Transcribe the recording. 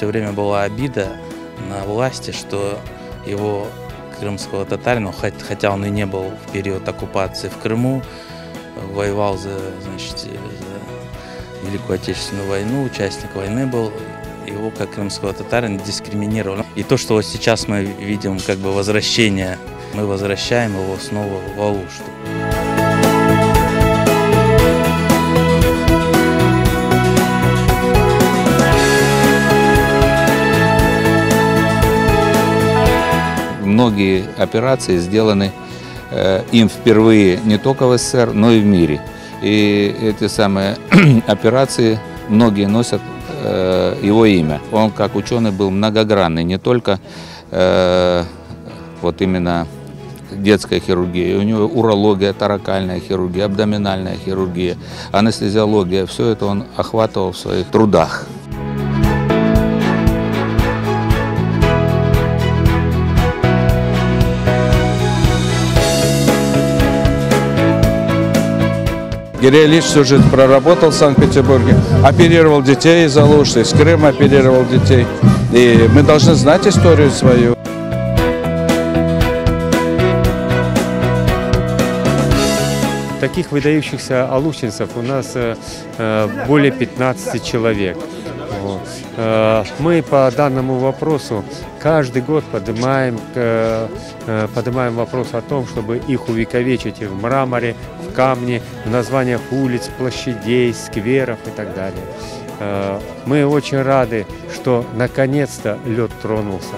все время была обида на власти, что его крымского татарина, хотя он и не был в период оккупации в Крыму, воевал за Великую Отечественную войну, участник войны был, его как крымского татарина дискриминировали. И то, что вот сейчас мы видим как бы возвращение, мы возвращаем его снова в Алушту. Многие операции сделаны им впервые не только в СССР, но и в мире. И эти самые операции, многие носят его имя. Он как ученый был многогранный, не только вот именно детская хирургия, у него урология, торакальная хирургия, абдоминальная хирургия, анестезиология, все это он охватывал в своих трудах. Гирей Ильич всю жизнь проработал в Санкт-Петербурге, оперировал детей из Алушты, из Крыма оперировал детей. И мы должны знать историю свою. Таких выдающихся алушинцев у нас более 15 человек. Мы по данному вопросу каждый год поднимаем вопрос о том, чтобы их увековечить в мраморе, в камне, в названиях улиц, площадей, скверов и так далее. Мы очень рады, что наконец-то лед тронулся.